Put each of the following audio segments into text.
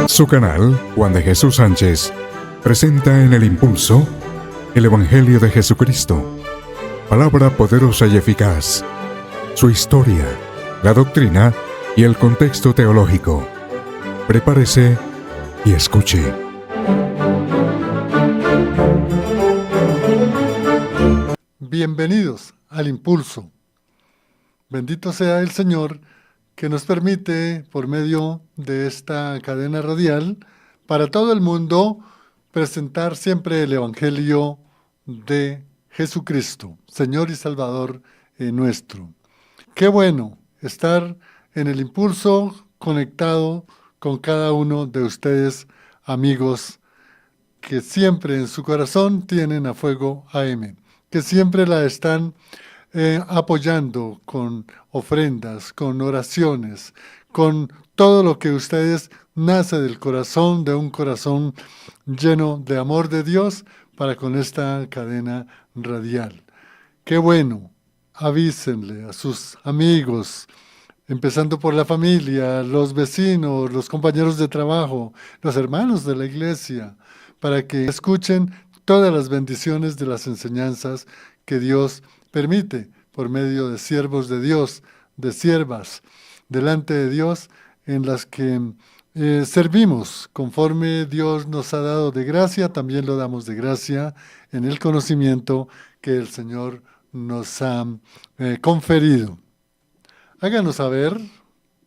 Su canal, Juan de Jesús Sánchez, presenta en El Impulso el Evangelio de Jesucristo, palabra poderosa y eficaz, su historia, la doctrina y el contexto teológico. Prepárese y escuche. Bienvenidos al Impulso. Bendito sea el Señor que nos permite, por medio de esta cadena radial, para todo el mundo, presentar siempre el Evangelio de Jesucristo, Señor y Salvador nuestro. Qué bueno estar en el Impulso conectado con cada uno de ustedes, amigos, que siempre en su corazón tienen a Fuego AM, que siempre la están apoyando con ofrendas, con oraciones, con todo lo que ustedes nace del corazón, de un corazón lleno de amor de Dios para con esta cadena radial. Qué bueno, avísenle a sus amigos, empezando por la familia, los vecinos, los compañeros de trabajo, los hermanos de la iglesia, para que escuchen todas las bendiciones de las enseñanzas que Dios permite por medio de siervos de Dios, de siervas, delante de Dios, en las que servimos conforme Dios nos ha dado de gracia, también lo damos de gracia en el conocimiento que el Señor nos ha conferido. Háganos saber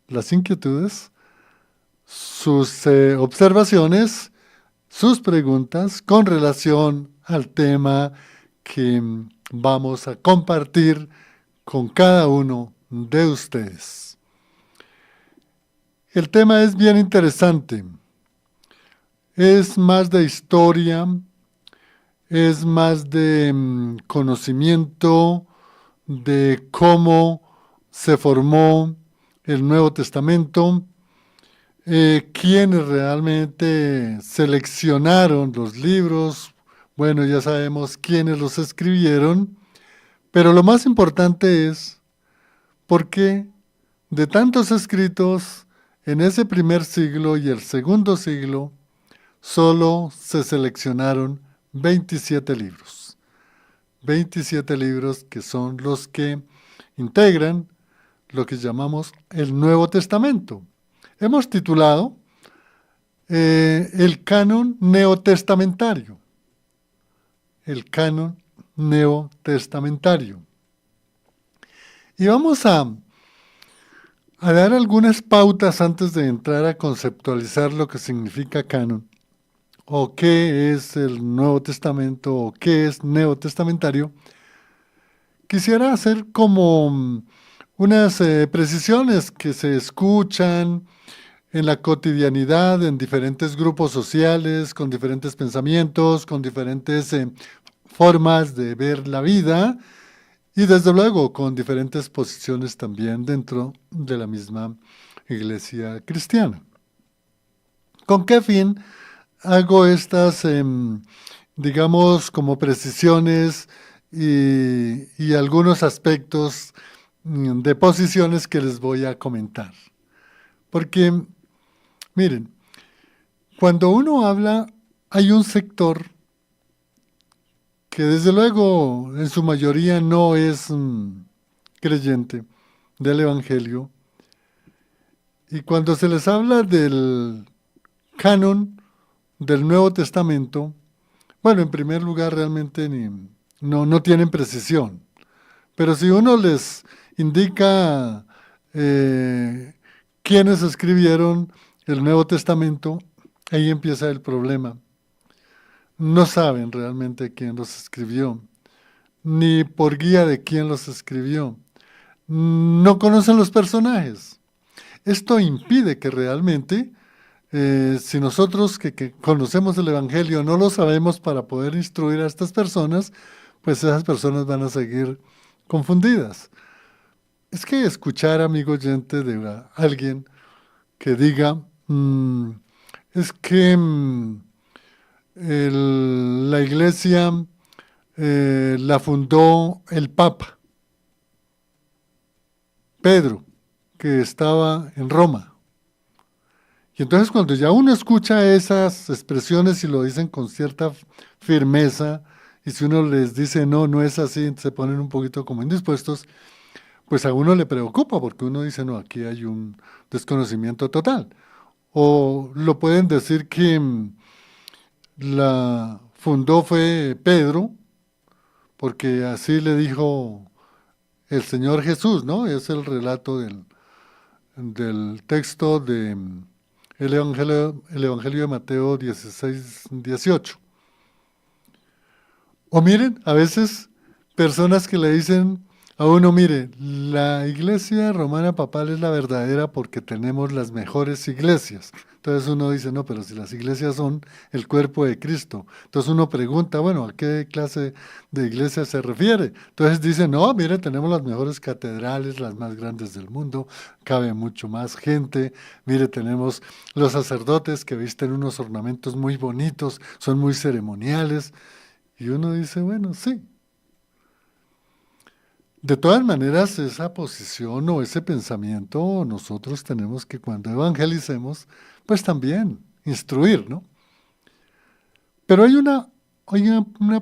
las inquietudes, sus observaciones, sus preguntas con relación al tema que vamos a compartir con cada uno de ustedes. El tema es bien interesante. Es más de historia, es más de conocimiento de cómo se formó el Nuevo Testamento, quiénes realmente seleccionaron los libros. Bueno, ya sabemos quiénes los escribieron, pero lo más importante es por qué de tantos escritos en ese primer siglo y el segundo siglo, solo se seleccionaron 27 libros. 27 libros que son los que integran lo que llamamos el Nuevo Testamento. Hemos titulado el canon neotestamentario. El canon neotestamentario. Y vamos a dar algunas pautas antes de entrar a conceptualizar lo que significa canon, o qué es el Nuevo Testamento, o qué es neotestamentario. Quisiera hacer como unas precisiones que se escuchan en la cotidianidad, en diferentes grupos sociales, con diferentes pensamientos, con diferentes formas de ver la vida y desde luego con diferentes posiciones también dentro de la misma iglesia cristiana. ¿Con qué fin hago estas, digamos, como precisiones y algunos aspectos de posiciones que les voy a comentar? Porque, miren, cuando uno habla, hay un sector que desde luego en su mayoría no es creyente del Evangelio, y cuando se les habla del canon del Nuevo Testamento, bueno, en primer lugar realmente no tienen precisión, pero si uno les indica quiénes escribieron el Nuevo Testamento, ahí empieza el problema. No saben realmente quién los escribió, ni por guía de quién los escribió. No conocen los personajes. Esto impide que realmente, si nosotros que conocemos el Evangelio no lo sabemos para poder instruir a estas personas, pues esas personas van a seguir confundidas. Es que escuchar, amigo oyente, de alguien que diga, es que la iglesia la fundó el Papa Pedro, que estaba en Roma. Y entonces cuando ya uno escucha esas expresiones y lo dicen con cierta firmeza, y si uno les dice no, no es así, se ponen un poquito como indispuestos, pues a uno le preocupa porque uno dice no, aquí hay un desconocimiento total. O lo pueden decir que la fundó fue Pedro, porque así le dijo el Señor Jesús, ¿no? Es el relato del texto de el Evangelio de Mateo 16, 18. O miren, a veces personas que le dicen a uno, mire, la iglesia romana papal es la verdadera porque tenemos las mejores iglesias. Entonces uno dice, no, pero si las iglesias son el cuerpo de Cristo. Entonces uno pregunta, bueno, ¿a qué clase de iglesia se refiere? Entonces dicen, no, mire, tenemos las mejores catedrales, las más grandes del mundo, cabe mucho más gente. Mire, tenemos los sacerdotes que visten unos ornamentos muy bonitos, son muy ceremoniales. Y uno dice, bueno, sí. De todas maneras, esa posición o ese pensamiento nosotros tenemos que cuando evangelicemos, pues también instruir, ¿no? Pero hay una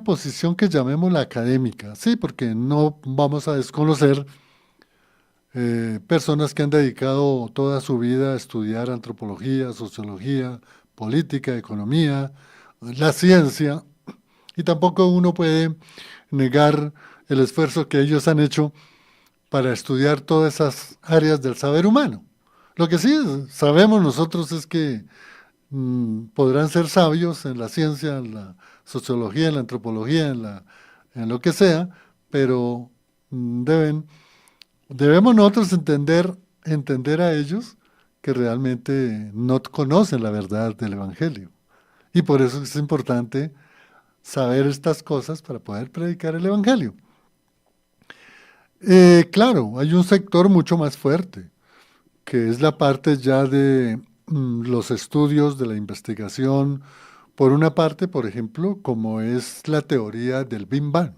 posición que llamémosla académica, sí, porque no vamos a desconocer personas que han dedicado toda su vida a estudiar antropología, sociología, política, economía, la ciencia, y tampoco uno puede negar el esfuerzo que ellos han hecho para estudiar todas esas áreas del saber humano. Lo que sí sabemos nosotros es que podrán ser sabios en la ciencia, en la sociología, en la antropología, en lo que sea, pero debemos nosotros entender a ellos que realmente no conocen la verdad del Evangelio. Y por eso es importante saber estas cosas para poder predicar el Evangelio. Claro, hay un sector mucho más fuerte, que es la parte ya de los estudios, de la investigación. Por una parte, por ejemplo, como es la teoría del Big Bang,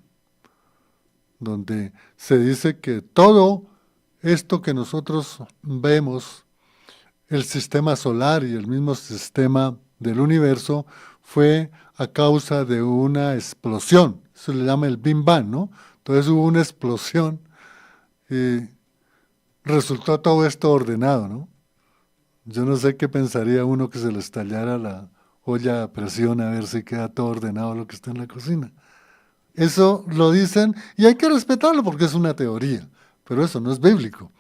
donde se dice que todo esto que nosotros vemos, el sistema solar y el mismo sistema del universo, fue a causa de una explosión. Se le llama el Big Bang, ¿no? Entonces hubo una explosión y resultó todo esto ordenado, ¿no? Yo no sé qué pensaría uno que se le estallara la olla a presión a ver si queda todo ordenado lo que está en la cocina. Eso lo dicen y hay que respetarlo porque es una teoría, pero eso no es bíblico.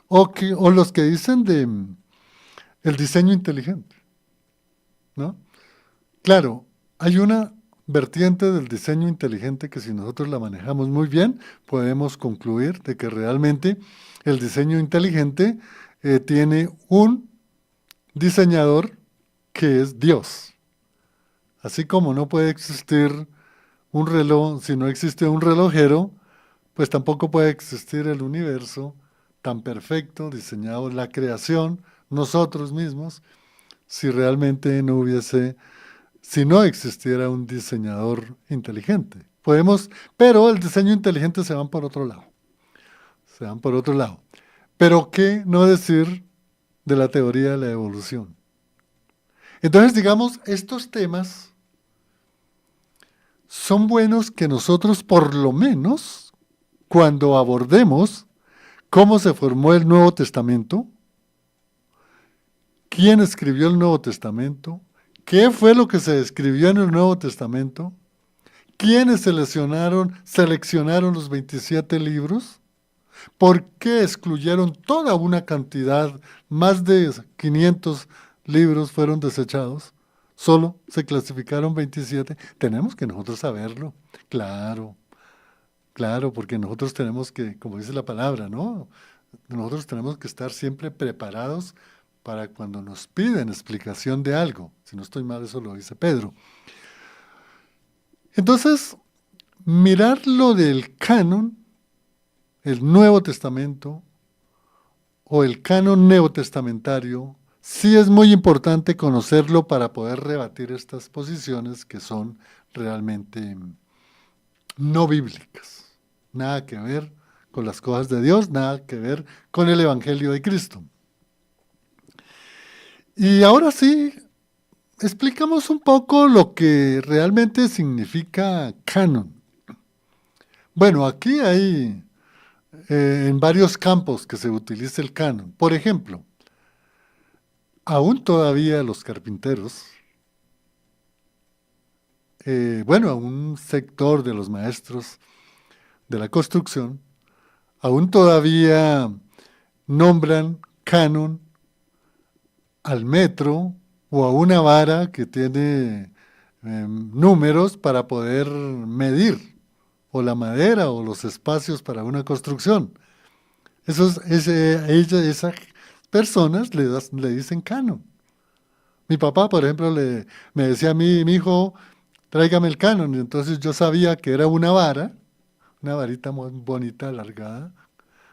O los que dicen de el diseño inteligente, ¿no? Claro, hay una vertiente del diseño inteligente que si nosotros la manejamos muy bien, podemos concluir de que realmente el diseño inteligente tiene un diseñador que es Dios. Así como no puede existir un reloj si no existe un relojero, pues tampoco puede existir el universo tan perfecto, diseñado, la creación, nosotros mismos, si realmente si no existiera un diseñador inteligente. Pero el diseño inteligente se van por otro lado. Se van por otro lado. Pero ¿qué no decir de la teoría de la evolución? Entonces, digamos, estos temas son buenos que nosotros, por lo menos, cuando abordemos cómo se formó el Nuevo Testamento, quién escribió el Nuevo Testamento, qué fue lo que se escribió en el Nuevo Testamento, quiénes seleccionaron los 27 libros, por qué excluyeron toda una cantidad, más de 500 libros fueron desechados, solo se clasificaron 27, tenemos que nosotros saberlo, claro, porque nosotros tenemos que, como dice la palabra, ¿no? Nosotros tenemos que estar siempre preparados para cuando nos piden explicación de algo. Si no estoy mal, eso lo dice Pedro. Entonces, mirar lo del canon, el Nuevo Testamento o el canon neotestamentario, sí es muy importante conocerlo para poder rebatir estas posiciones que son realmente no bíblicas. Nada que ver con las cosas de Dios, nada que ver con el Evangelio de Cristo. Y ahora sí, explicamos un poco lo que realmente significa canon. Bueno, aquí hay en varios campos que se utiliza el canon. Por ejemplo, aún todavía los carpinteros, a un sector de los maestros de la construcción, aún todavía nombran canon al metro o a una vara que tiene números para poder medir, o la madera o los espacios para una construcción. Esas personas le dicen canon. Mi papá, por ejemplo, me decía a mí, mi hijo, tráigame el canon. Y entonces yo sabía que era una vara, una varita muy bonita, alargada,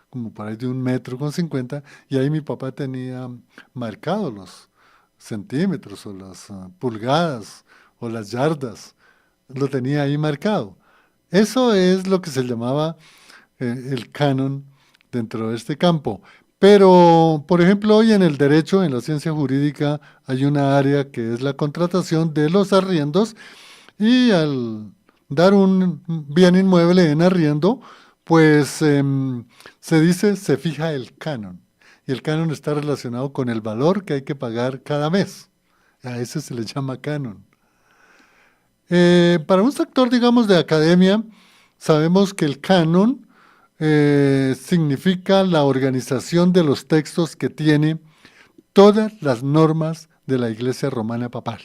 como por ahí de 1,50 m, y ahí mi papá tenía marcados los centímetros o las pulgadas o las yardas, lo tenía ahí marcado. Eso es lo que se llamaba el canon dentro de este campo. Pero, por ejemplo, hoy en el derecho, en la ciencia jurídica, hay una área que es la contratación de los arriendos, y al dar un bien inmueble en arriendo, pues se fija el canon. Y el canon está relacionado con el valor que hay que pagar cada mes. A ese se le llama canon. Para un sector, digamos, de academia, sabemos que el canon significa la organización de los textos que tiene todas las normas de la Iglesia Romana Papal.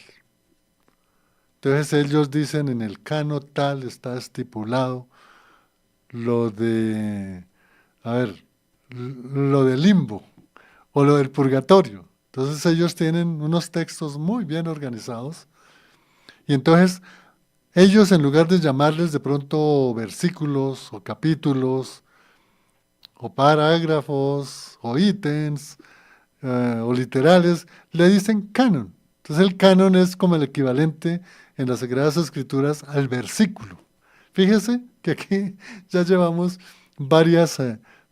Entonces ellos dicen, en el canon tal está estipulado lo del limbo o lo del purgatorio. Entonces ellos tienen unos textos muy bien organizados, y entonces ellos, en lugar de llamarles de pronto versículos o capítulos o parágrafos o ítems o literales, le dicen canon. Entonces el canon es como el equivalente en las Sagradas Escrituras al versículo. Fíjese que aquí ya llevamos varias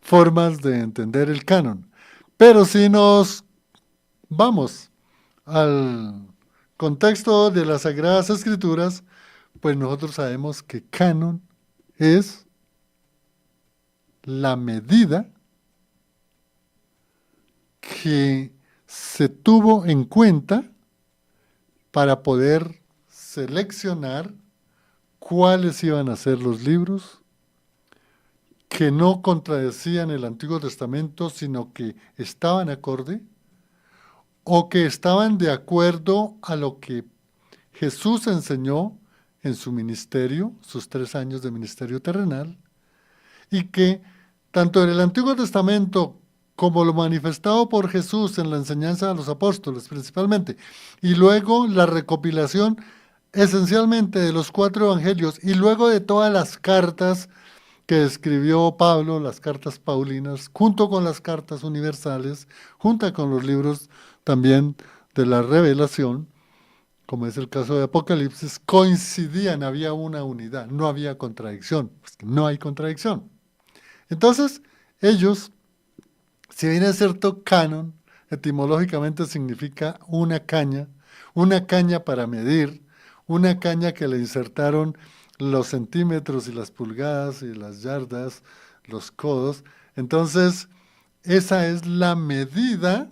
formas de entender el canon. Pero si nos vamos al contexto de las Sagradas Escrituras, pues nosotros sabemos que canon es la medida que se tuvo en cuenta para poder seleccionar cuáles iban a ser los libros que no contradecían el Antiguo Testamento, sino que estaban acorde o que estaban de acuerdo a lo que Jesús enseñó en su ministerio, sus 3 años de ministerio terrenal, y que tanto en el Antiguo Testamento como lo manifestado por Jesús en la enseñanza de los apóstoles principalmente, y luego la recopilación esencialmente de los 4 evangelios, y luego de todas las cartas que escribió Pablo, las cartas paulinas, junto con las cartas universales, junto con los libros también de la revelación, como es el caso de Apocalipsis, coincidían, había una unidad, no había contradicción, pues no hay contradicción. Entonces, ellos, si bien es cierto, canon, etimológicamente significa una caña para medir, una caña que le insertaron los centímetros y las pulgadas y las yardas, los codos. Entonces, esa es la medida,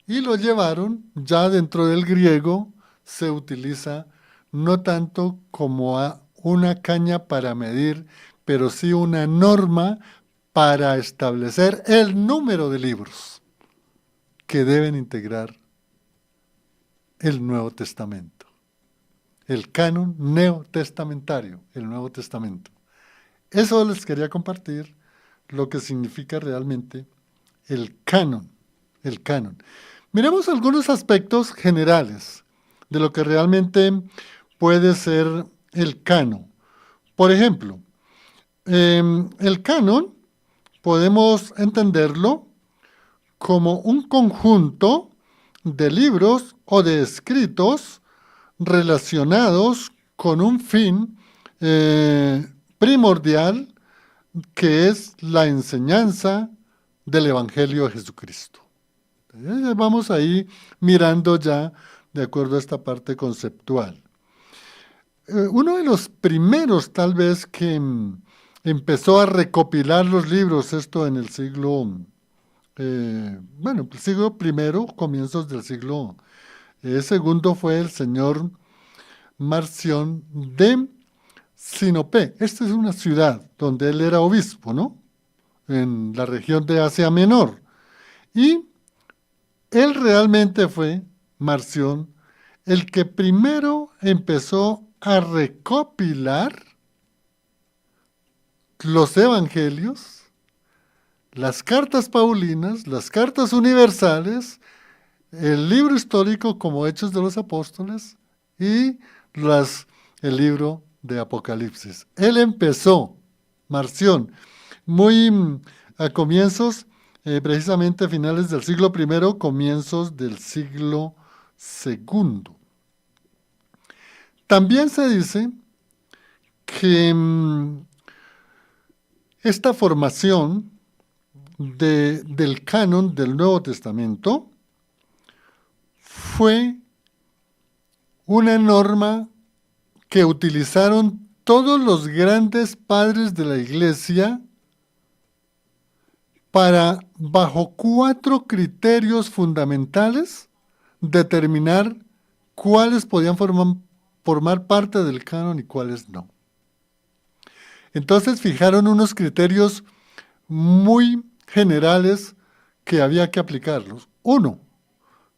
y lo llevaron ya dentro del griego. Se utiliza no tanto como una caña para medir, pero sí una norma para establecer el número de libros que deben integrar el Nuevo Testamento. El canon neotestamentario, el Nuevo Testamento. Eso les quería compartir, lo que significa realmente el canon. El canon. Miremos algunos aspectos generales de lo que realmente puede ser el canon. Por ejemplo, el canon podemos entenderlo como un conjunto de libros o de escritos relacionados con un fin primordial que es la enseñanza del Evangelio de Jesucristo. Vamos ahí mirando ya de acuerdo a esta parte conceptual. Uno de los primeros tal vez que empezó a recopilar los libros, esto en el siglo, el siglo primero, comienzos del siglo segundo, fue el señor Marción de Sinope. Esta es una ciudad donde él era obispo, ¿no? En la región de Asia Menor. Y él realmente fue, Marción, el que primero empezó a recopilar los evangelios, las cartas paulinas, las cartas universales, el libro histórico como Hechos de los Apóstoles y el libro de Apocalipsis. Él empezó, Marción, muy a comienzos, precisamente a finales del siglo I, comienzos del siglo II. También se dice que esta formación del canon del Nuevo Testamento fue una norma que utilizaron todos los grandes padres de la Iglesia para, bajo 4 criterios fundamentales, determinar cuáles podían formar parte del canon y cuáles no. Entonces fijaron unos criterios muy generales que había que aplicarlos. Uno,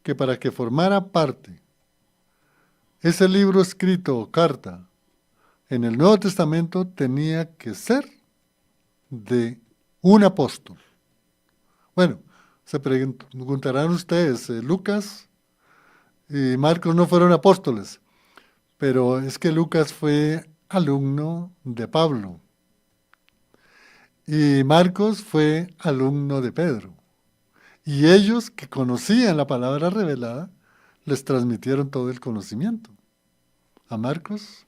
que para que formara parte ese libro escrito o carta en el Nuevo Testamento tenía que ser de un apóstol. Bueno, se preguntarán ustedes, Lucas y Marcos no fueron apóstoles, pero es que Lucas fue alumno de Pablo y Marcos fue alumno de Pedro. Y ellos que conocían la palabra revelada, les transmitieron todo el conocimiento. A Marcos,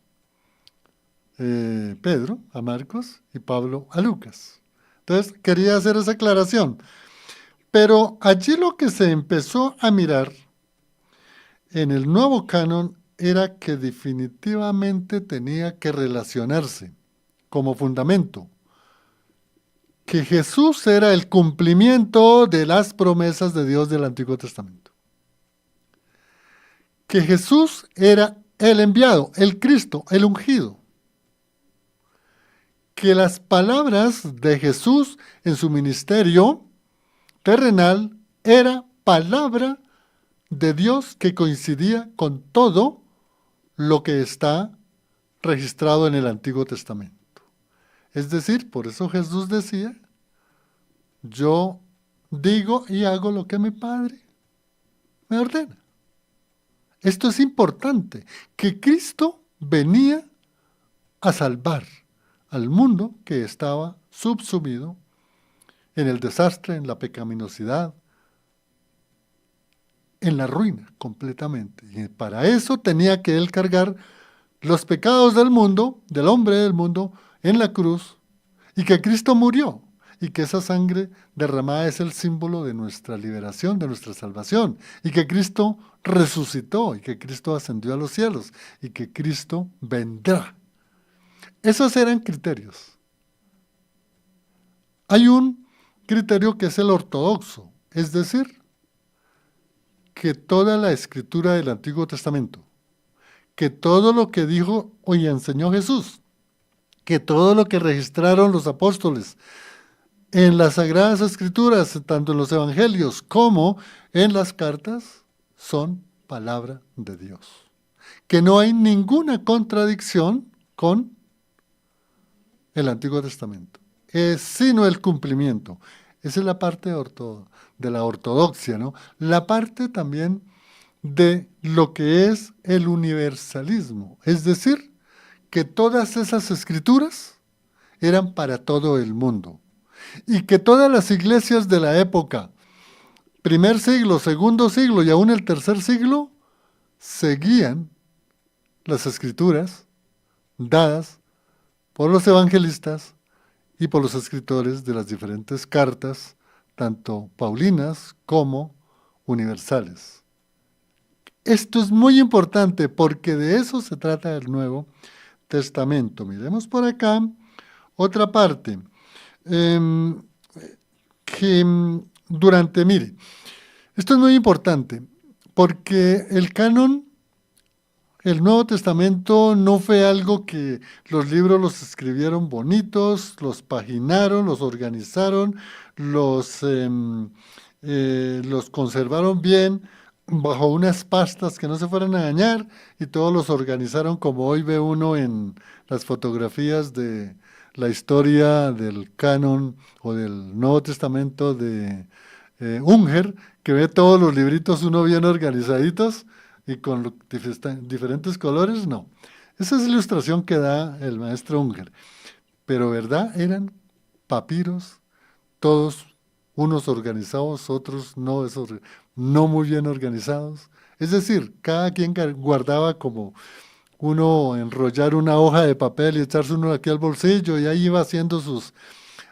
Pedro, a Marcos y Pablo a Lucas. Entonces, quería hacer esa aclaración. Pero allí lo que se empezó a mirar en el nuevo canon era que definitivamente tenía que relacionarse como fundamento que Jesús era el cumplimiento de las promesas de Dios del Antiguo Testamento. Que Jesús era el enviado, el Cristo, el ungido. Que las palabras de Jesús en su ministerio terrenal era palabra de Dios que coincidía con todo lo que está registrado en el Antiguo Testamento. Es decir, por eso Jesús decía, yo digo y hago lo que mi Padre me ordena. Esto es importante, que Cristo venía a salvar al mundo que estaba subsumido en el desastre, en la pecaminosidad, en la ruina completamente. Y para eso tenía que él cargar los pecados del mundo, del hombre del mundo, en la cruz, y que Cristo murió, y que esa sangre derramada es el símbolo de nuestra liberación, de nuestra salvación, y que Cristo resucitó, y que Cristo ascendió a los cielos, y que Cristo vendrá. Esos eran criterios. Hay un criterio que es el ortodoxo, es decir, que toda la escritura del Antiguo Testamento, que todo lo que dijo y enseñó Jesús, que todo lo que registraron los apóstoles en las Sagradas Escrituras, tanto en los Evangelios como en las cartas, son palabra de Dios. Que no hay ninguna contradicción con el Antiguo Testamento, sino el cumplimiento. Esa es la parte de la ortodoxia, ¿no? La parte también de lo que es el universalismo, es decir, que todas esas escrituras eran para todo el mundo y que todas las iglesias de la época, primer siglo, segundo siglo y aún el tercer siglo, seguían las escrituras dadas por los evangelistas y por los escritores de las diferentes cartas, tanto paulinas como universales. Esto es muy importante porque de eso se trata el Nuevo Testamento. Miremos por acá otra parte. em, mire, esto es muy importante porque el canon, el Nuevo Testamento no fue algo que los libros los escribieron bonitos, los paginaron, los organizaron, los conservaron bien bajo unas pastas que no se fueran a dañar y todos los organizaron como hoy ve uno en las fotografías de la historia del canon o del Nuevo Testamento de Unger, que ve todos los libritos uno bien organizaditos y con diferentes colores, no. Esa es la ilustración que da el maestro Unger. Pero, ¿verdad? Eran papiros, todos unos organizados, otros no, no muy bien organizados. Es decir, cada quien guardaba como uno enrollar una hoja de papel y echarse uno aquí al bolsillo y ahí iba haciendo sus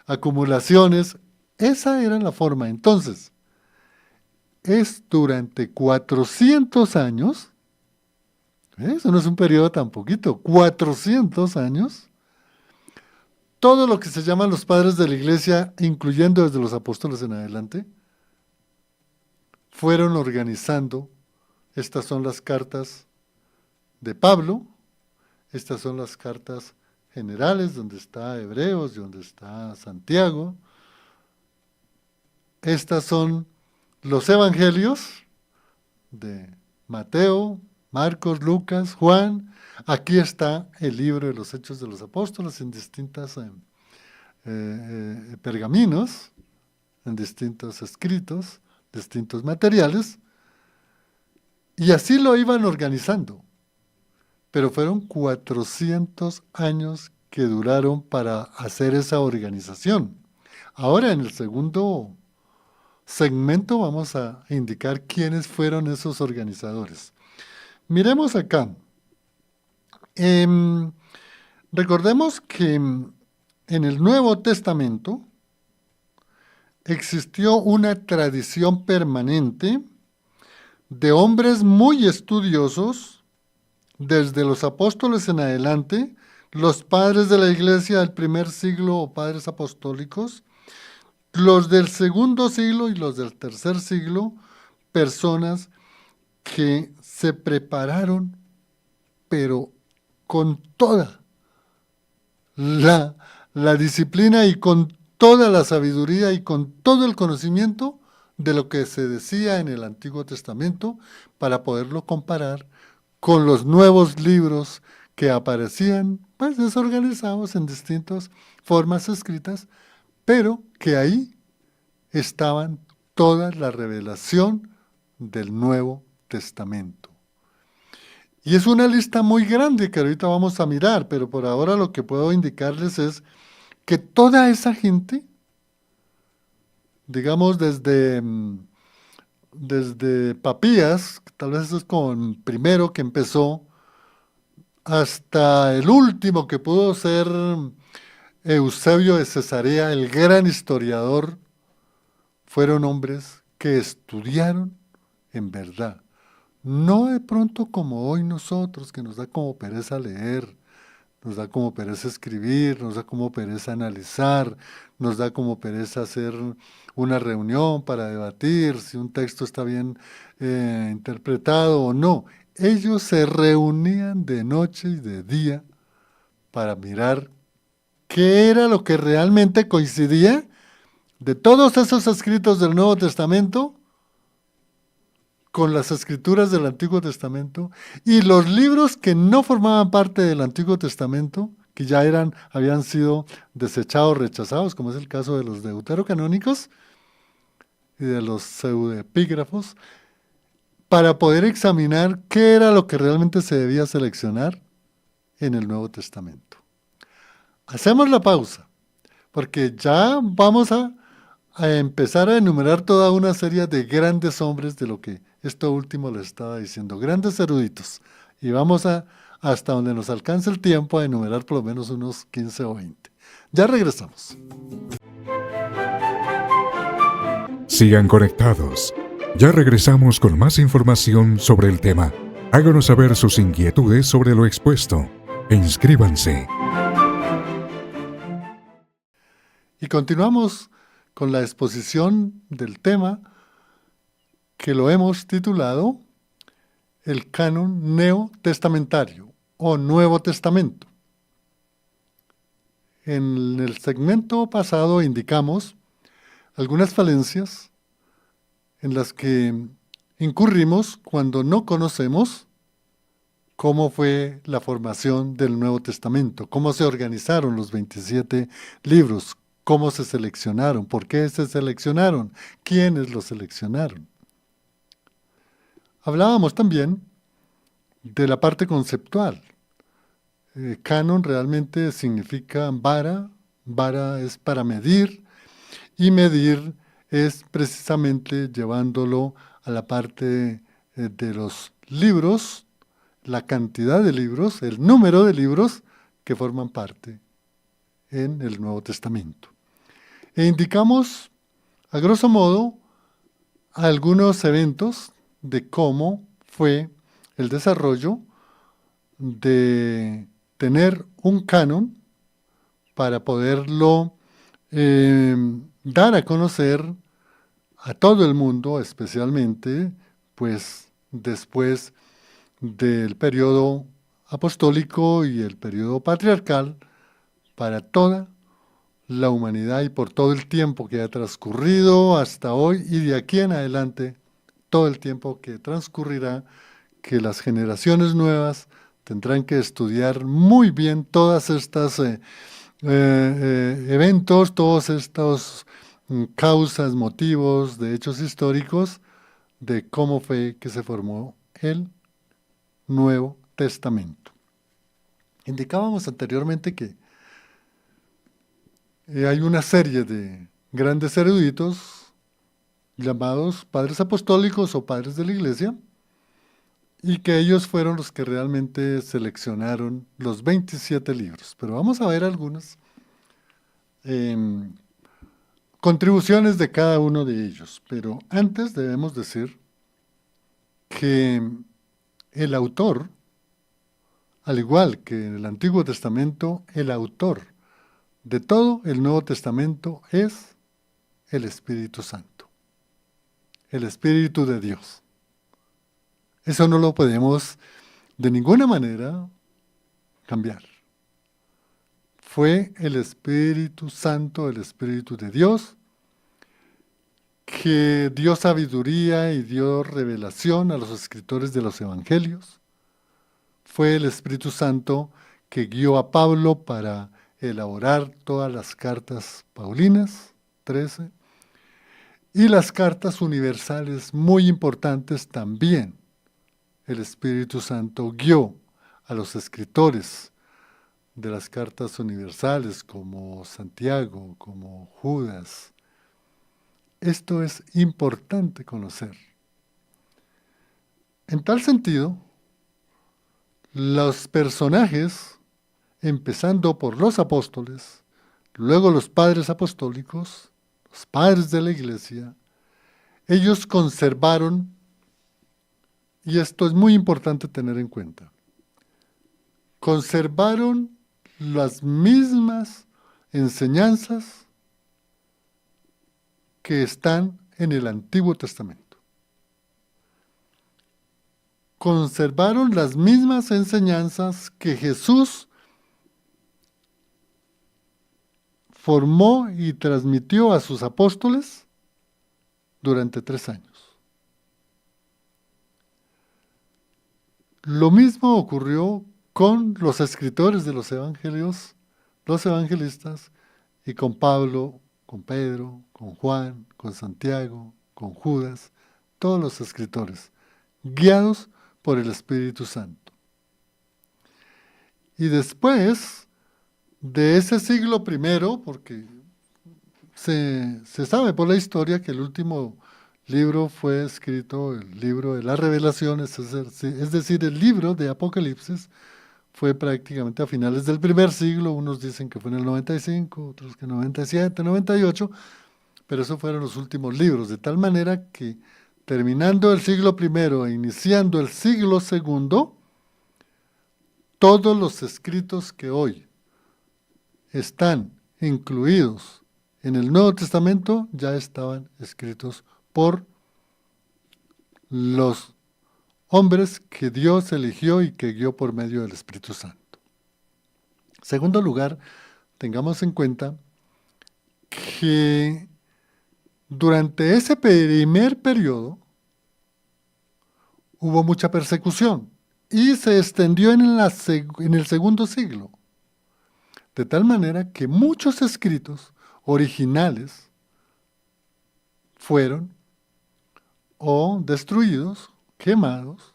acumulaciones. Esa era la forma. Entonces, es durante 400 años, eso no es un periodo tan poquito, 400 años, todo lo que se llaman los padres de la iglesia, incluyendo desde los apóstoles en adelante, fueron organizando. Estas son las cartas de Pablo, estas son las cartas generales, donde está Hebreos y donde está Santiago. Estas son los evangelios de Mateo, Marcos, Lucas, Juan. Aquí está el libro de los Hechos de los Apóstoles en distintas pergaminos, en distintos escritos, distintos materiales, y así lo iban organizando. Pero fueron 400 años que duraron para hacer esa organización. Ahora, en el segundo segmento, vamos a indicar quiénes fueron esos organizadores. Miremos acá. Recordemos que en el Nuevo Testamento existió una tradición permanente de hombres muy estudiosos, desde los apóstoles en adelante, los padres de la iglesia del primer siglo o padres apostólicos, los del segundo siglo y los del tercer siglo, personas que se prepararon, pero con toda la disciplina y con toda la sabiduría y con todo el conocimiento de lo que se decía en el Antiguo Testamento para poderlo comparar con los nuevos libros que aparecían, pues desorganizados en distintas formas escritas, pero que ahí estaban toda la revelación del Nuevo Testamento. Y es una lista muy grande que ahorita vamos a mirar, pero por ahora lo que puedo indicarles es que toda esa gente, digamos desde Papías, tal vez eso es como el primero que empezó, hasta el último que pudo ser Eusebio de Cesarea, el gran historiador, fueron hombres que estudiaron en verdad. No de pronto como hoy nosotros, que nos da como pereza leer, nos da como pereza escribir, nos da como pereza analizar, nos da como pereza hacer una reunión para debatir si un texto está bien interpretado o no. Ellos se reunían de noche y de día para mirar qué era lo que realmente coincidía de todos esos escritos del Nuevo Testamento con las escrituras del Antiguo Testamento y los libros que no formaban parte del Antiguo Testamento, que ya habían sido desechados, rechazados, como es el caso de los deuterocanónicos y de los pseudoepígrafos, para poder examinar qué era lo que realmente se debía seleccionar en el Nuevo Testamento. Hacemos la pausa, porque ya vamos a empezar a enumerar toda una serie de grandes hombres de lo que esto último les estaba diciendo, grandes eruditos. Y vamos hasta donde nos alcance el tiempo, a enumerar por lo menos unos 15 o 20. Ya regresamos. Sigan conectados. Ya regresamos con más información sobre el tema. Háganos saber sus inquietudes sobre lo expuesto e inscríbanse. Y continuamos con la exposición del tema que lo hemos titulado el canon neotestamentario o Nuevo Testamento. En el segmento pasado indicamos algunas falencias en las que incurrimos cuando no conocemos cómo fue la formación del Nuevo Testamento, cómo se organizaron los 27 libros, cómo se seleccionaron, por qué se seleccionaron, quiénes los seleccionaron. Hablábamos también de la parte conceptual. Canon realmente significa vara, vara es para medir, y medir es precisamente llevándolo a la parte de los libros, la cantidad de libros, el número de libros que forman parte en el Nuevo Testamento. E indicamos, a grosso modo, algunos eventos de cómo fue el desarrollo de tener un canon para poderlo dar a conocer a todo el mundo, especialmente pues después del periodo apostólico y el periodo patriarcal, para toda la humanidad y por todo el tiempo que ha transcurrido hasta hoy y de aquí en adelante, todo el tiempo que transcurrirá, que las generaciones nuevas tendrán que estudiar muy bien todas estas eventos, todos estos causas, motivos de hechos históricos de cómo fue que se formó el Nuevo Testamento. Indicábamos anteriormente que hay una serie de grandes eruditos llamados padres apostólicos o padres de la Iglesia, y que ellos fueron los que realmente seleccionaron los 27 libros. Pero vamos a ver algunas contribuciones de cada uno de ellos. Pero antes debemos decir que el autor, al igual que en el Antiguo Testamento, el autor de todo el Nuevo Testamento es el Espíritu Santo, el Espíritu de Dios. Eso no lo podemos de ninguna manera cambiar. Fue el Espíritu Santo, el Espíritu de Dios, que dio sabiduría y dio revelación a los escritores de los Evangelios. Fue el Espíritu Santo que guió a Pablo para elaborar todas las cartas paulinas, 13, y las cartas universales muy importantes también. El Espíritu Santo guió a los escritores de las cartas universales como Santiago, como Judas. Esto es importante conocer. En tal sentido, los personajes, empezando por los apóstoles, luego los padres apostólicos, los padres de la Iglesia, ellos conservaron, y esto es muy importante tener en cuenta, conservaron las mismas enseñanzas que están en el Antiguo Testamento. Conservaron las mismas enseñanzas que Jesús formó y transmitió a sus apóstoles durante 3 años. Lo mismo ocurrió con los escritores de los evangelios, los evangelistas, y con Pablo, con Pedro, con Juan, con Santiago, con Judas, todos los escritores, guiados por el Espíritu Santo. Y después de ese siglo primero, porque se sabe por la historia que el último libro fue escrito, el libro de las revelaciones, es decir, el libro de Apocalipsis, fue prácticamente a finales del primer siglo, unos dicen que fue en el 95, otros que 97, 98, pero esos fueron los últimos libros, de tal manera que terminando el siglo primero e iniciando el siglo segundo, todos los escritos que hoy están incluidos en el Nuevo Testamento ya estaban escritos por los hombres que Dios eligió y que guió por medio del Espíritu Santo. Segundo lugar, tengamos en cuenta que durante ese primer periodo hubo mucha persecución y se extendió en el segundo siglo, de tal manera que muchos escritos originales fueron o destruidos, quemados,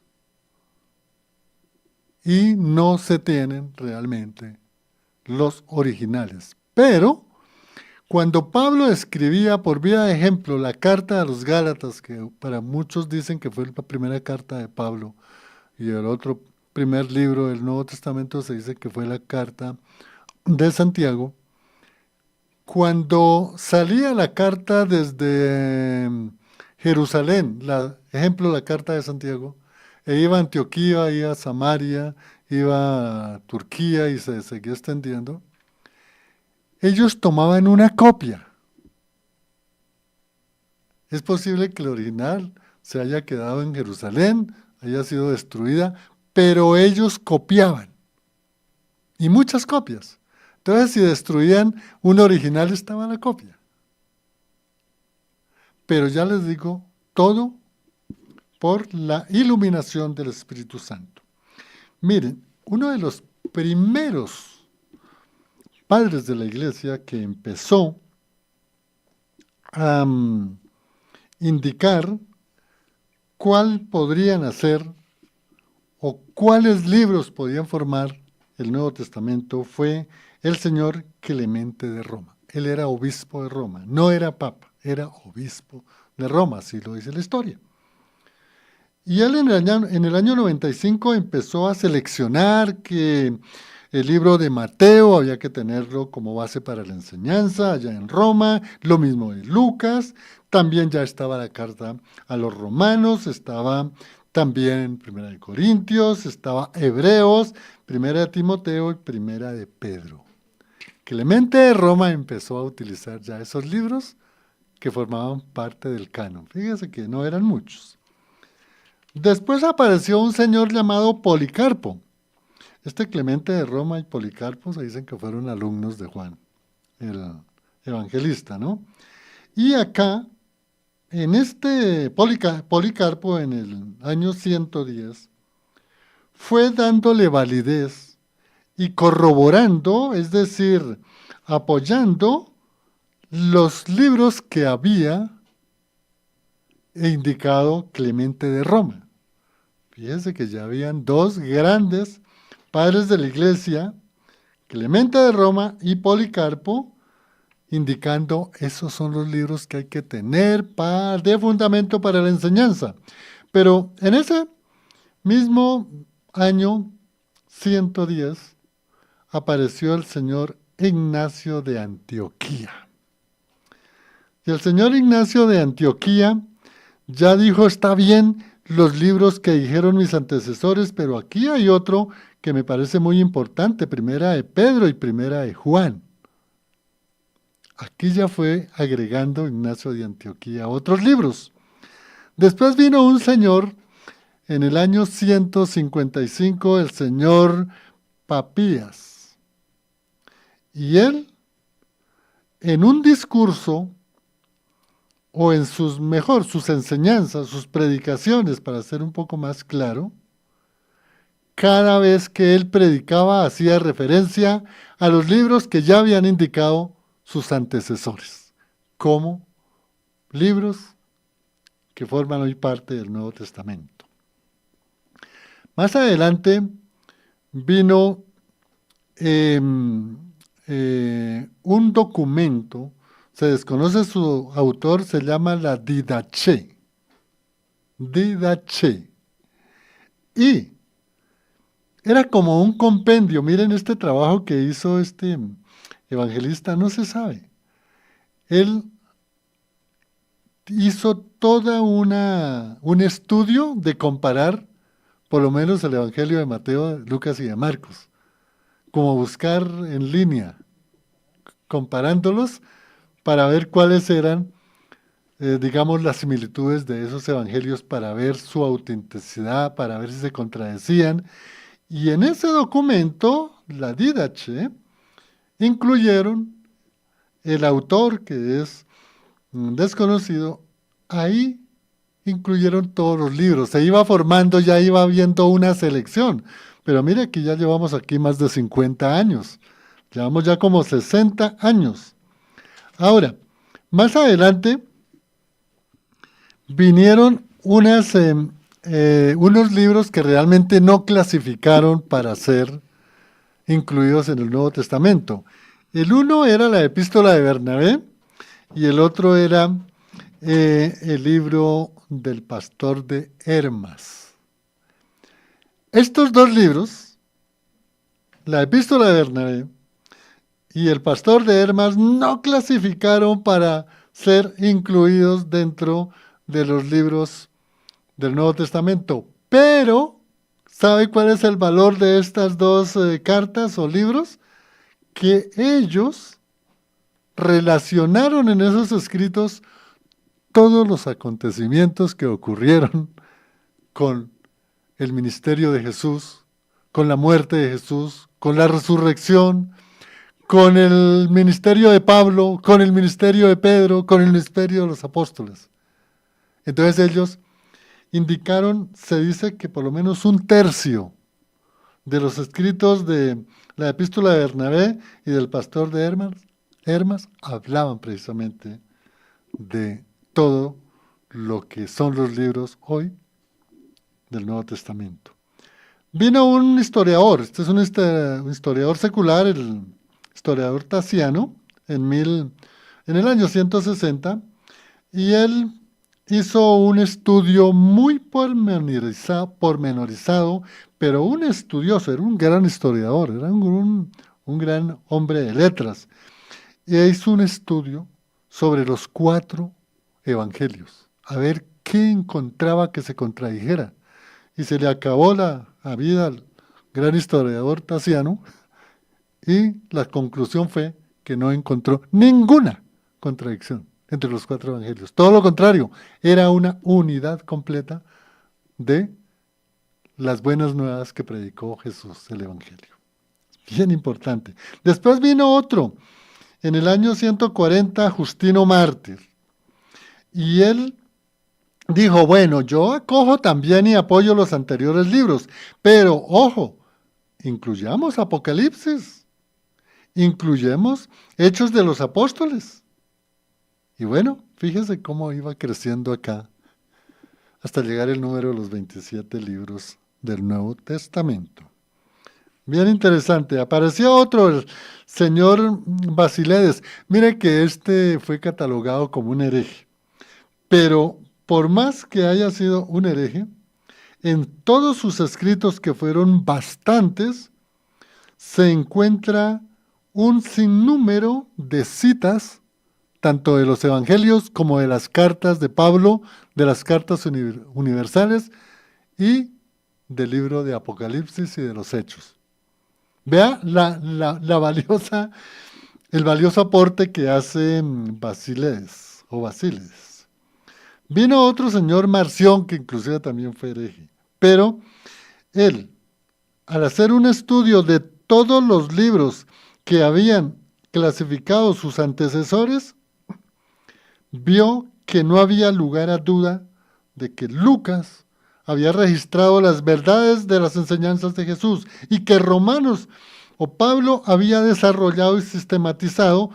y no se tienen realmente los originales. Pero cuando Pablo escribía por vía de ejemplo la carta a los Gálatas, que para muchos dicen que fue la primera carta de Pablo, y el otro primer libro del Nuevo Testamento se dice que fue la carta de Santiago, cuando salía la carta desde Jerusalén, ejemplo la carta de Santiago, e iba a Antioquía, iba a Samaria, iba a Turquía y se seguía extendiendo, ellos tomaban una copia. Es posible que el original se haya quedado en Jerusalén, haya sido destruida, pero ellos copiaban. Y muchas copias. Entonces, si destruían un original, estaba la copia. Pero ya les digo, todo por la iluminación del Espíritu Santo. Miren, uno de los primeros padres de la iglesia que empezó a indicar cuál podrían hacer o cuáles libros podían formar el Nuevo Testamento fue el señor Clemente de Roma. Él era obispo de Roma, no era papa, era obispo de Roma, así lo dice la historia. Y él en el año 95 empezó a seleccionar que el libro de Mateo había que tenerlo como base para la enseñanza allá en Roma, lo mismo de Lucas, también ya estaba la carta a los romanos, estaba también Primera de Corintios, estaba Hebreos, Primera de Timoteo y Primera de Pedro. Clemente de Roma empezó a utilizar ya esos libros que formaban parte del canon. Fíjese que no eran muchos. Después apareció un señor llamado Policarpo. Este Clemente de Roma y Policarpo se dicen que fueron alumnos de Juan, el evangelista, ¿no? Y acá, en este Policarpo, en el año 110, fue dándole validez y corroborando, es decir, apoyando los libros que había indicado Clemente de Roma. Fíjense que ya habían dos grandes padres de la iglesia, Clemente de Roma y Policarpo, indicando esos son los libros que hay que tener de fundamento para la enseñanza. Pero en ese mismo año 110 apareció el señor Ignacio de Antioquía. Y el señor Ignacio de Antioquía ya dijo, está bien los libros que dijeron mis antecesores, pero aquí hay otro que me parece muy importante, Primera de Pedro y Primera de Juan. Aquí ya fue agregando Ignacio de Antioquía otros libros. Después vino un señor, en el año 155, el señor Papías. Y él, en un discurso, o en sus enseñanzas, sus predicaciones, para ser un poco más claro, cada vez que él predicaba hacía referencia a los libros que ya habían indicado sus antecesores, como libros que forman hoy parte del Nuevo Testamento. Más adelante vino un documento, se desconoce su autor, se llama la Didache. Didache. Y era como un compendio. Miren este trabajo que hizo este evangelista, no se sabe. Él hizo un estudio de comparar por lo menos el Evangelio de Mateo, Lucas y de Marcos, como buscar en línea, comparándolos para ver cuáles eran, digamos, las similitudes de esos evangelios, para ver su autenticidad, para ver si se contradecían. Y en ese documento, la Didache, incluyeron el autor, que es desconocido. Ahí incluyeron todos los libros, se iba formando, ya iba viendo una selección. Pero mire que ya llevamos aquí más de 50 años, llevamos ya como 60 años. Ahora, más adelante vinieron unos libros que realmente no clasificaron para ser incluidos en el Nuevo Testamento. El uno era la Epístola de Bernabé y el otro era el libro del pastor de Hermas. Estos dos libros, la Epístola de Bernabé y el pastor de Hermas, no clasificaron para ser incluidos dentro de los libros del Nuevo Testamento. Pero, ¿sabe cuál es el valor de estas dos cartas o libros? Que ellos relacionaron en esos escritos todos los acontecimientos que ocurrieron con el ministerio de Jesús, con la muerte de Jesús, con la resurrección, con el ministerio de Pablo, con el ministerio de Pedro, con el ministerio de los apóstoles. Entonces ellos indicaron, se dice que por lo menos un tercio de los escritos de la Epístola de Bernabé y del pastor de Hermas hablaban precisamente de todo lo que son los libros hoy del Nuevo Testamento. Vino un historiador, este es un historiador secular, el historiador Tasiano, en el año 160, y él hizo un estudio muy pormenorizado, pero un estudioso, era un gran historiador, era un gran hombre de letras, y hizo un estudio sobre los 4 evangelios, a ver qué encontraba que se contradijera. Y se le acabó la vida al gran historiador Tasiano, y la conclusión fue que no encontró ninguna contradicción entre los 4 evangelios. Todo lo contrario, era una unidad completa de las buenas nuevas que predicó Jesús, el evangelio. Bien importante. Después vino otro, en el año 140, Justino Mártir. Y él dijo, bueno, yo acojo también y apoyo los anteriores libros, pero ojo, incluyamos Apocalipsis, incluyamos Hechos de los Apóstoles. Y bueno, fíjese cómo iba creciendo acá, hasta llegar el número de los 27 libros del Nuevo Testamento. Bien interesante. Apareció otro, el señor Basiledes. Mire que este fue catalogado como un hereje. Pero por más que haya sido un hereje, en todos sus escritos, que fueron bastantes, se encuentra un sinnúmero de citas, tanto de los evangelios como de las cartas de Pablo, de las cartas universales y del libro de Apocalipsis y de los Hechos. Vea el valioso aporte que hace Basiledes o Basílides. Vino otro señor Marción, que inclusive también fue hereje, pero él, al hacer un estudio de todos los libros que habían clasificado sus antecesores, vio que no había lugar a duda de que Lucas había registrado las verdades de las enseñanzas de Jesús y que Romanos o Pablo había desarrollado y sistematizado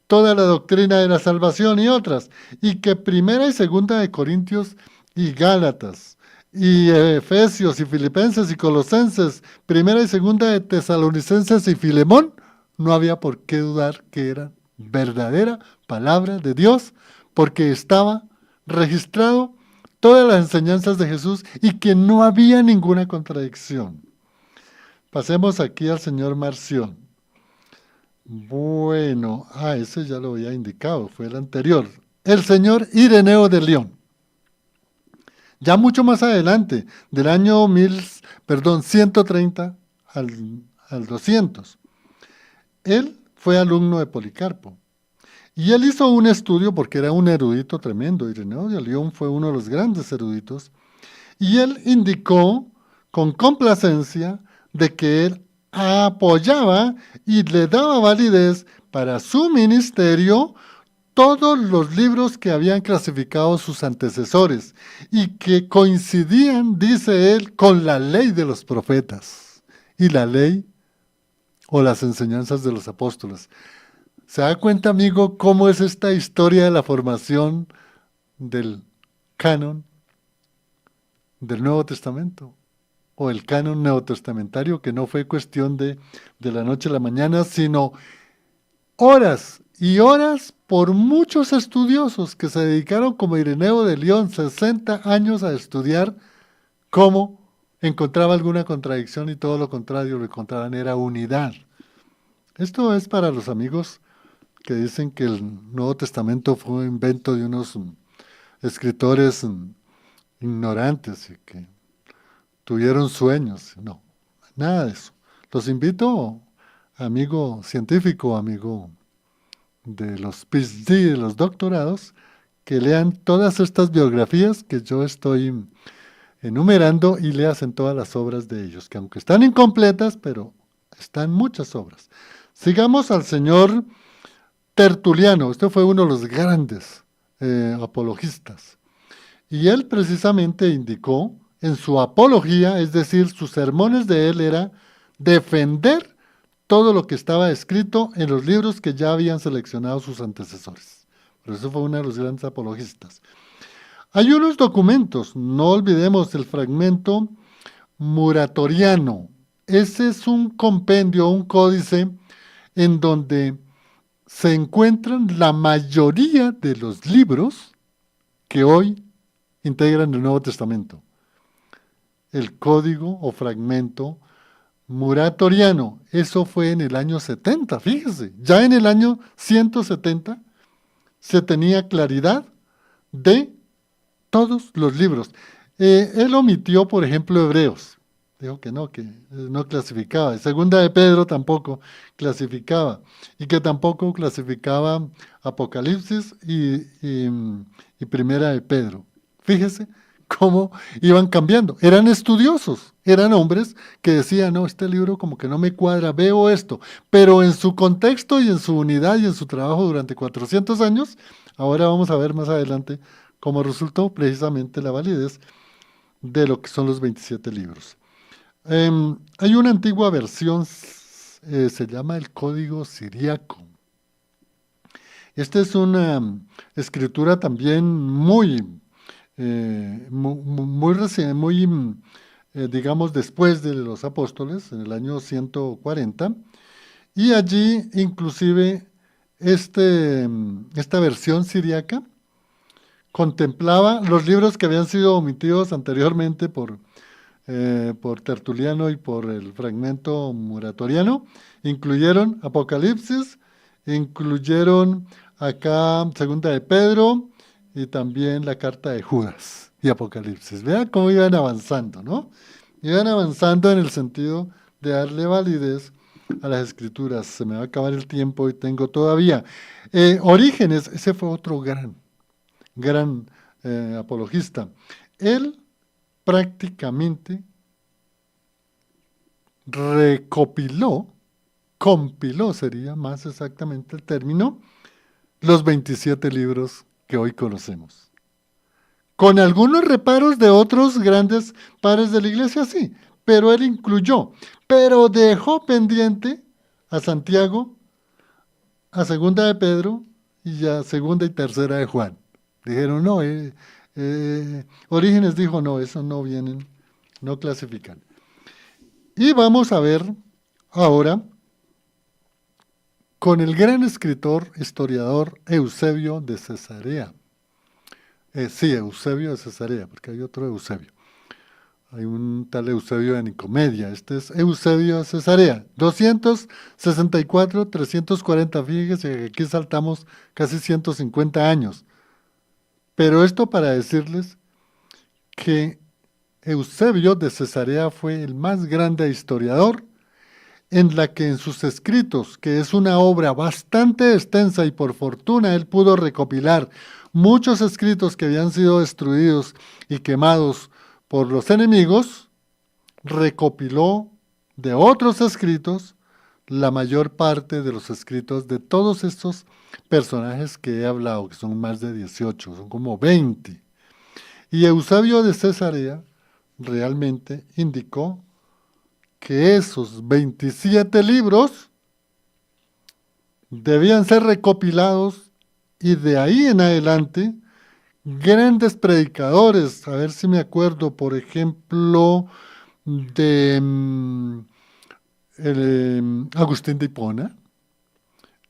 toda la doctrina de la salvación y otras, y que Primera y Segunda de Corintios y Gálatas y Efesios y Filipenses y Colosenses, Primera y Segunda de Tesalonicenses y Filemón, no había por qué dudar que era verdadera palabra de Dios, porque estaba registrado todas las enseñanzas de Jesús y que no había ninguna contradicción. Pasemos aquí al señor Marción. Bueno, ese ya lo había indicado, fue el anterior. El señor Ireneo de León. Ya mucho más adelante, del año 130 al 200. Él fue alumno de Policarpo. Y él hizo un estudio porque era un erudito tremendo. Ireneo de León fue uno de los grandes eruditos. Y él indicó con complacencia de que él apoyaba y le daba validez para su ministerio todos los libros que habían clasificado sus antecesores y que coincidían, dice él, con la ley de los profetas y la ley o las enseñanzas de los apóstoles. ¿Se da cuenta, amigo, cómo es esta historia de la formación del canon del Nuevo Testamento? O el canon neotestamentario, que no fue cuestión de la noche a la mañana, sino horas y horas por muchos estudiosos que se dedicaron como Ireneo de León 60 años a estudiar cómo encontraba alguna contradicción y todo lo contrario, lo encontraban era unidad. Esto es para los amigos que dicen que el Nuevo Testamento fue un invento de unos escritores ignorantes y que tuvieron sueños. No, nada de eso. Los invito, amigo científico, amigo de los PhD, de los doctorados, que lean todas estas biografías que yo estoy enumerando y leas en todas las obras de ellos, que aunque están incompletas, pero están muchas obras. Sigamos al señor Tertuliano. Este fue uno de los grandes apologistas. Y él precisamente indicó en su apología, es decir, sus sermones de él era defender todo lo que estaba escrito en los libros que ya habían seleccionado sus antecesores. Por eso fue uno de los grandes apologistas. Hay unos documentos, no olvidemos el fragmento muratoriano. Ese es un compendio, un códice en donde se encuentran la mayoría de los libros que hoy integran el Nuevo Testamento. El código o fragmento muratoriano, eso fue en el año 70, fíjese, ya en el año 170 se tenía claridad de todos los libros. Él omitió, por ejemplo, Hebreos, dijo que no clasificaba. Segunda de Pedro tampoco clasificaba, y que tampoco clasificaba Apocalipsis y Primera de Pedro. Fíjese cómo iban cambiando. Eran estudiosos, eran hombres que decían, no, este libro como que no me cuadra, veo esto, pero en su contexto y en su unidad y en su trabajo durante 400 años, ahora vamos a ver más adelante cómo resultó precisamente la validez de lo que son los 27 libros. Hay una antigua versión, se llama el Código Siriaco. Esta es una escritura también digamos, después de los apóstoles, en el año 140, y allí inclusive esta versión siriaca contemplaba los libros que habían sido omitidos anteriormente por Tertuliano y por el fragmento muratoriano. Incluyeron Apocalipsis, incluyeron acá Segunda de Pedro y también la carta de Judas y Apocalipsis. Vean cómo iban avanzando, ¿no? Iban avanzando en el sentido de darle validez a las escrituras. Se me va a acabar el tiempo y tengo todavía. Orígenes, ese fue otro gran apologista. Él prácticamente compiló sería más exactamente el término, los 27 libros que hoy conocemos. Con algunos reparos de otros grandes padres de la iglesia, sí, pero él incluyó, pero dejó pendiente a Santiago, a Segunda de Pedro y a Segunda y Tercera de Juan. Dijeron, no, Orígenes dijo, no, eso no vienen, no clasifican. Y vamos a ver ahora con el gran escritor, historiador Eusebio de Cesarea. Sí, Eusebio de Cesarea, porque hay otro Eusebio. Hay un tal Eusebio de Nicomedia. Este es Eusebio de Cesarea. 264, 340. Fíjense que aquí saltamos casi 150 años. Pero esto para decirles que Eusebio de Cesarea fue el más grande historiador, en la que en sus escritos, que es una obra bastante extensa y por fortuna él pudo recopilar muchos escritos que habían sido destruidos y quemados por los enemigos, recopiló de otros escritos la mayor parte de los escritos de todos estos personajes que he hablado, que son más de 18, son como 20. Y Eusebio de Cesarea realmente indicó que esos 27 libros debían ser recopilados y de ahí en adelante grandes predicadores, a ver si me acuerdo, por ejemplo, de Agustín de Hipona,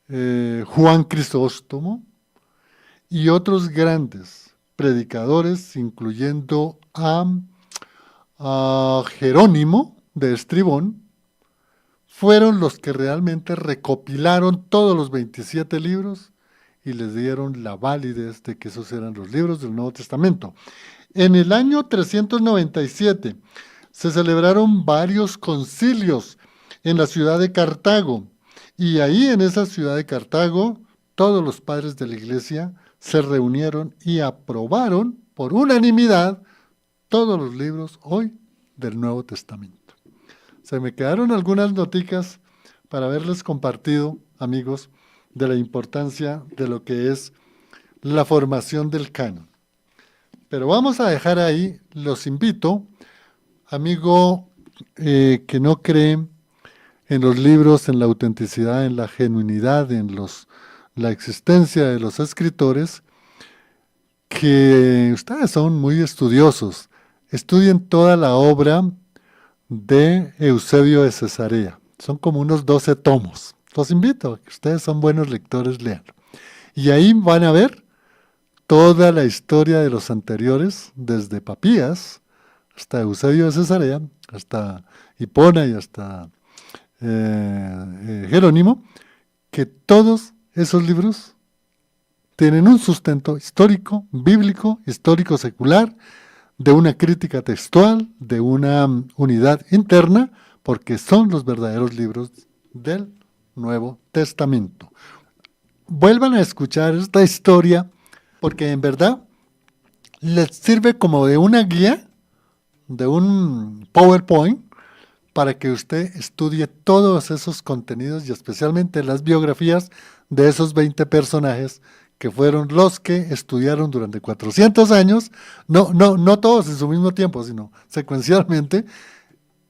Juan Crisóstomo y otros grandes predicadores, incluyendo a Jerónimo de Estribón, fueron los que realmente recopilaron todos los 27 libros y les dieron la validez de que esos eran los libros del Nuevo Testamento. En el año 397 se celebraron varios concilios en la ciudad de Cartago, y ahí en esa ciudad de Cartago todos los padres de la iglesia se reunieron y aprobaron por unanimidad todos los libros hoy del Nuevo Testamento. Se me quedaron algunas noticas para haberles compartido, amigos, de la importancia de lo que es la formación del canon. Pero vamos a dejar ahí, los invito, amigo que no cree en los libros, en la autenticidad, en la genuinidad, en la existencia de los escritores, que ustedes son muy estudiosos. Estudien toda la obra de Eusebio de Cesarea. Son como unos 12 tomos. Los invito, que ustedes son buenos lectores, leanlo. Y ahí van a ver toda la historia de los anteriores, desde Papías hasta Eusebio de Cesarea, hasta Hipona y hasta Jerónimo, que todos esos libros tienen un sustento histórico, bíblico, histórico secular, de una crítica textual, de una unidad interna, porque son los verdaderos libros del Nuevo Testamento. Vuelvan a escuchar esta historia, porque en verdad les sirve como de una guía, de un PowerPoint, para que usted estudie todos esos contenidos y especialmente las biografías de esos 20 personajes que fueron los que estudiaron durante 400 años, no todos en su mismo tiempo, sino secuencialmente,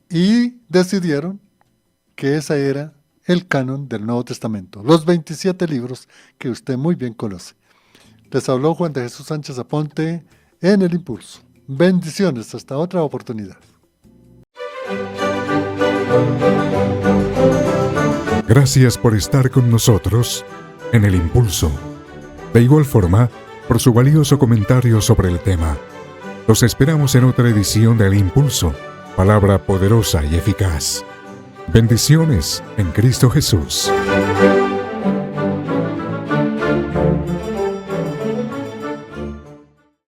y decidieron que ese era el canon del Nuevo Testamento, los 27 libros que usted muy bien conoce. Les habló Juan de Jesús Sánchez Aponte en El Impulso. Bendiciones, hasta otra oportunidad. Gracias por estar con nosotros en El Impulso. De igual forma, por su valioso comentario sobre el tema. Los esperamos en otra edición de El Impulso, palabra poderosa y eficaz. Bendiciones en Cristo Jesús.